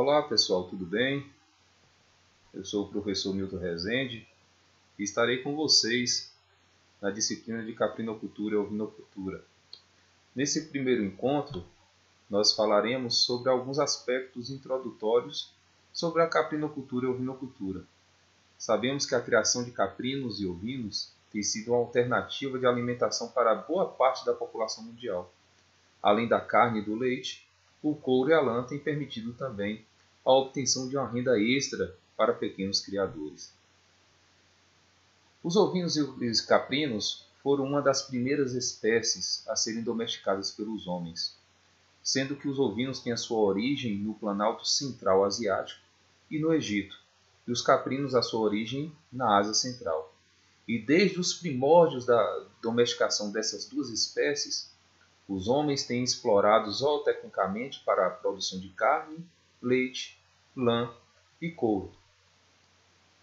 Olá pessoal, tudo bem? Eu sou o professor Milton Rezende e estarei com vocês na disciplina de caprinocultura e ovinocultura. Nesse primeiro encontro, nós falaremos sobre alguns aspectos introdutórios sobre a caprinocultura e ovinocultura. Sabemos que a criação de caprinos e ovinos tem sido uma alternativa de alimentação para boa parte da população mundial. Além da carne e do leite, o couro e a lã têm permitido também a obtenção de uma renda extra para pequenos criadores. Os ovinos e os caprinos foram uma das primeiras espécies a serem domesticadas pelos homens, sendo que os ovinos têm a sua origem no Planalto Central Asiático e no Egito, e os caprinos a sua origem na Ásia Central. E desde os primórdios da domesticação dessas duas espécies, os homens têm explorado zootecnicamente para a produção de carne, leite, lã e couro.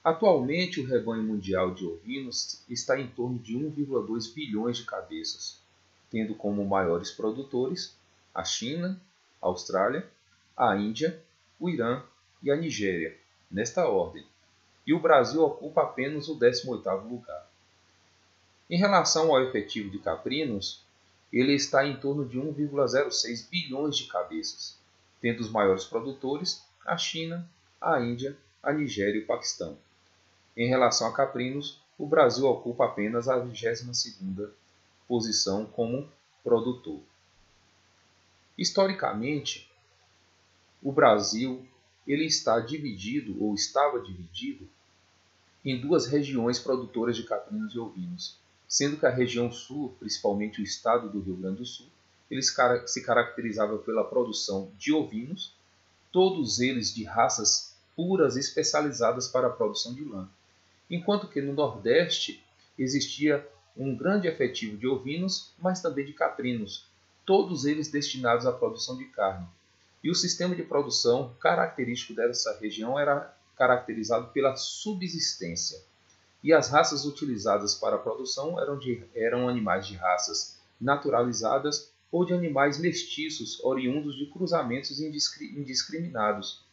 Atualmente, o rebanho mundial de ovinos está em torno de 1,2 bilhões de cabeças, tendo como maiores produtores a China, a Austrália, a Índia, o Irã e a Nigéria, nesta ordem, e o Brasil ocupa apenas o 18º lugar. Em relação ao efetivo de caprinos, ele está em torno de 1,06 bilhões de cabeças, tendo os maiores produtores a China, a Índia, a Nigéria e o Paquistão. Em relação a caprinos, o Brasil ocupa apenas a 22ª posição como produtor. Historicamente, o Brasil estava dividido em duas regiões produtoras de caprinos e ovinos, sendo que a região sul, principalmente o estado do Rio Grande do Sul, se caracterizava pela produção de ovinos, todos eles de raças puras especializadas para a produção de lã, enquanto que no Nordeste existia um grande efetivo de ovinos, mas também de caprinos, todos eles destinados à produção de carne. E o sistema de produção característico dessa região era caracterizado pela subsistência. E as raças utilizadas para a produção eram animais de raças naturalizadas ou de animais mestiços oriundos de cruzamentos indiscriminados,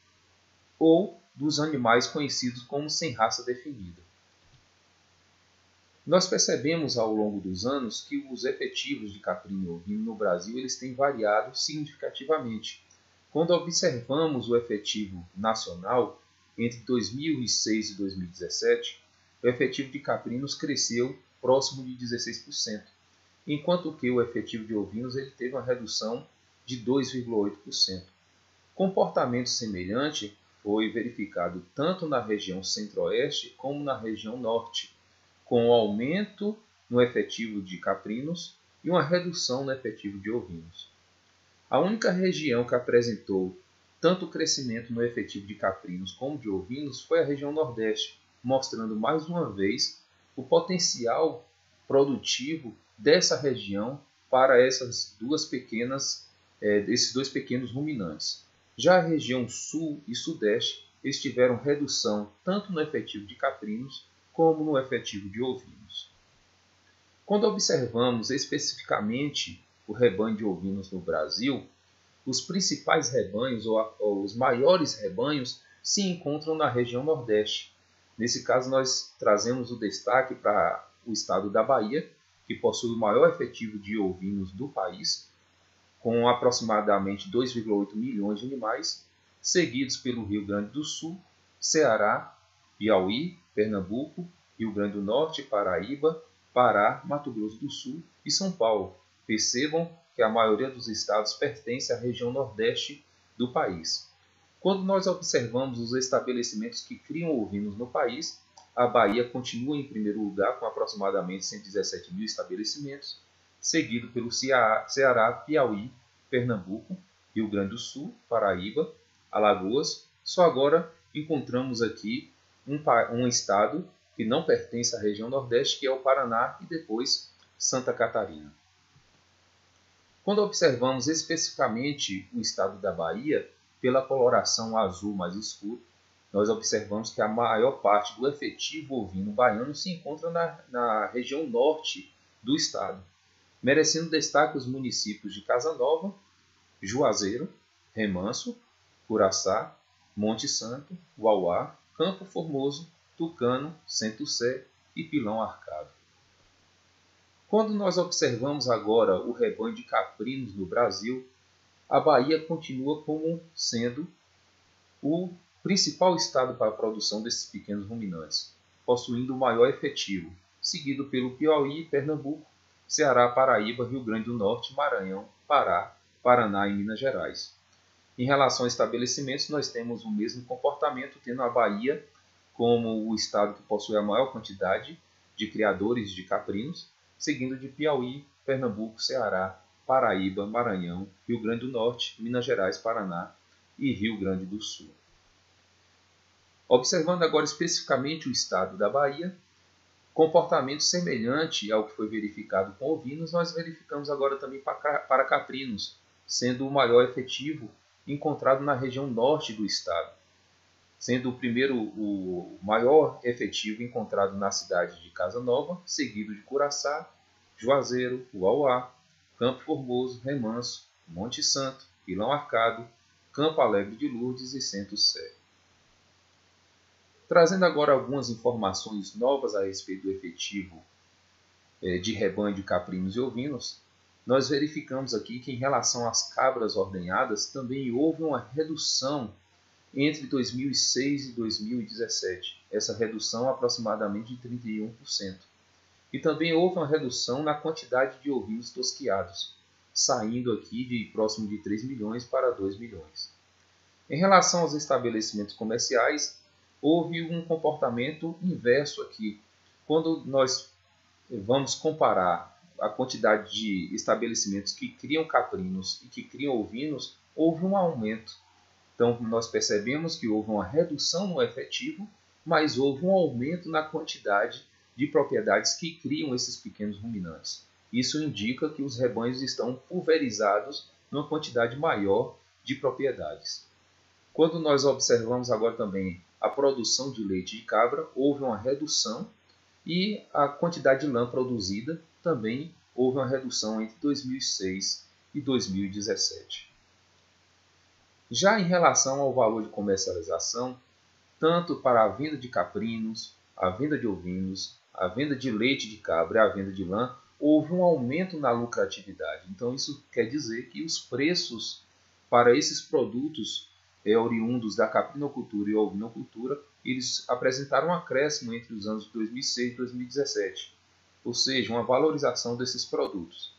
ou dos animais conhecidos como sem raça definida. Nós percebemos ao longo dos anos que os efetivos de caprino e ovino no Brasil eles têm variado significativamente. Quando observamos o efetivo nacional entre 2006 e 2017, o efetivo de caprinos cresceu próximo de 16%, enquanto que o efetivo de ovinos ele teve uma redução de 2,8%. Comportamento semelhante foi verificado tanto na região centro-oeste como na região norte, com um aumento no efetivo de caprinos e uma redução no efetivo de ovinos. A única região que apresentou tanto crescimento no efetivo de caprinos como de ovinos foi a região nordeste, mostrando mais uma vez o potencial produtivo dessa região para esses dois pequenos ruminantes. Já a região sul e sudeste eles tiveram redução tanto no efetivo de caprinos como no efetivo de ovinos. Quando observamos especificamente o rebanho de ovinos no Brasil, os principais rebanhos ou os maiores rebanhos se encontram na região nordeste. Nesse caso, nós trazemos o destaque para o estado da Bahia, que possui o maior efetivo de ovinos do país, com aproximadamente 2,8 milhões de animais, seguidos pelo Rio Grande do Sul, Ceará, Piauí, Pernambuco, Rio Grande do Norte, Paraíba, Pará, Mato Grosso do Sul e São Paulo. Percebam que a maioria dos estados pertence à região nordeste do país. Quando nós observamos os estabelecimentos que criam ovinos no país, a Bahia continua em primeiro lugar com aproximadamente 117 mil estabelecimentos, seguido pelo Ceará, Piauí, Pernambuco, Rio Grande do Sul, Paraíba, Alagoas. Só agora encontramos aqui um estado que não pertence à região nordeste, que é o Paraná, e depois Santa Catarina. Quando observamos especificamente o estado da Bahia, pela coloração azul mais escuro, nós observamos que a maior parte do efetivo ovino baiano se encontra na região norte do estado, merecendo destaque os municípios de Casanova, Juazeiro, Remanso, Curaçá, Monte Santo, Uauá, Campo Formoso, Tucano, Centro-Sé e Pilão Arcado. Quando nós observamos agora o rebanho de caprinos no Brasil, a Bahia continua como sendo o principal estado para a produção desses pequenos ruminantes, possuindo o maior efetivo, seguido pelo Piauí, Pernambuco, Ceará, Paraíba, Rio Grande do Norte, Maranhão, Pará, Paraná e Minas Gerais. Em relação a estabelecimentos, nós temos o mesmo comportamento, tendo a Bahia como o estado que possui a maior quantidade de criadores de caprinos, seguindo de Piauí, Pernambuco, Ceará, Paraíba, Maranhão, Rio Grande do Norte, Minas Gerais, Paraná e Rio Grande do Sul. Observando agora especificamente o estado da Bahia, comportamento semelhante ao que foi verificado com ovinos, nós verificamos agora também para caprinos, sendo o maior efetivo encontrado na região norte do estado, sendo o maior efetivo encontrado na cidade de Casa Nova, seguido de Curaçá, Juazeiro, Uauá, Campo Formoso, Remanso, Monte Santo, Pilão Arcado, Campo Alegre de Lourdes e Centro-Sé. Trazendo agora algumas informações novas a respeito do efetivo de rebanho de caprinos e ovinos, nós verificamos aqui que em relação às cabras ordenhadas também houve uma redução entre 2006 e 2017, essa redução aproximadamente de 31%. E também houve uma redução na quantidade de ovinos tosquiados, saindo aqui de próximo de 3 milhões para 2 milhões. Em relação aos estabelecimentos comerciais, houve um comportamento inverso aqui. Quando nós vamos comparar a quantidade de estabelecimentos que criam caprinos e que criam ovinos, houve um aumento. Então, nós percebemos que houve uma redução no efetivo, mas houve um aumento na quantidade de propriedades que criam esses pequenos ruminantes. Isso indica que os rebanhos estão pulverizados numa quantidade maior de propriedades. Quando nós observamos agora também a produção de leite de cabra, houve uma redução e a quantidade de lã produzida também houve uma redução entre 2006 e 2017. Já em relação ao valor de comercialização, tanto para a venda de caprinos, a venda de ovinos, a venda de leite de cabra e a venda de lã, houve um aumento na lucratividade. Então isso quer dizer que os preços para esses produtos oriundos da caprinocultura e ovinocultura, eles apresentaram um acréscimo entre os anos de 2006 e 2017, ou seja, uma valorização desses produtos.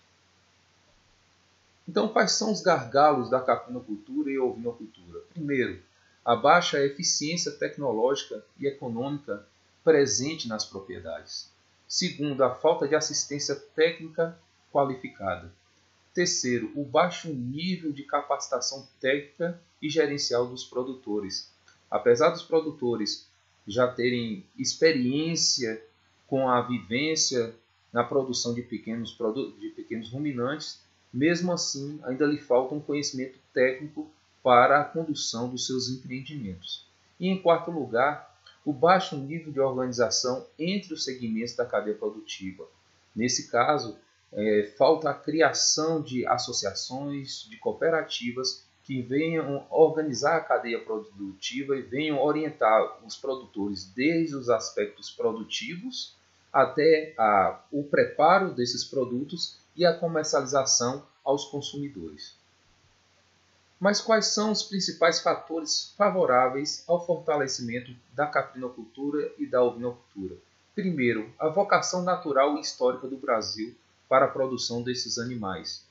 Então, quais são os gargalos da caprinocultura e ovinocultura? Primeiro, a baixa eficiência tecnológica e econômica presente nas propriedades. Segundo, a falta de assistência técnica qualificada. Terceiro, o baixo nível de capacitação técnica e gerencial dos produtores. Apesar dos produtores já terem experiência com a vivência na produção de pequenos ruminantes, mesmo assim ainda lhe falta um conhecimento técnico para a condução dos seus empreendimentos. E em quarto lugar, o baixo nível de organização entre os segmentos da cadeia produtiva. Nesse caso, falta a criação de associações, de cooperativas que venham organizar a cadeia produtiva e venham orientar os produtores desde os aspectos produtivos até o preparo desses produtos e a comercialização aos consumidores. Mas quais são os principais fatores favoráveis ao fortalecimento da caprinocultura e da ovinocultura? Primeiro, a vocação natural e histórica do Brasil para a produção desses animais.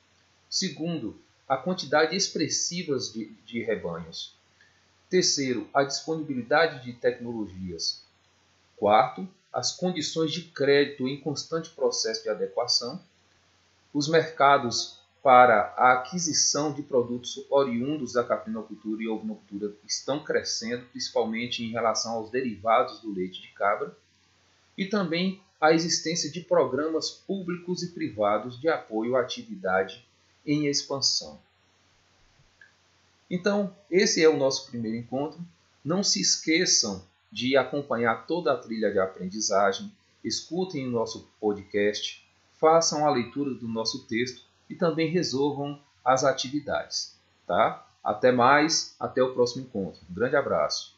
Segundo, a quantidade expressiva de rebanhos. Terceiro, a disponibilidade de tecnologias. Quarto, as condições de crédito em constante processo de adequação. Os mercados para a aquisição de produtos oriundos da caprinocultura e ovinocultura estão crescendo, principalmente em relação aos derivados do leite de cabra. E também a existência de programas públicos e privados de apoio à atividade em expansão. Então, esse é o nosso primeiro encontro. Não se esqueçam de acompanhar toda a trilha de aprendizagem, escutem o nosso podcast, façam a leitura do nosso texto e também resolvam as atividades, tá? Até mais, até o próximo encontro. Um grande abraço.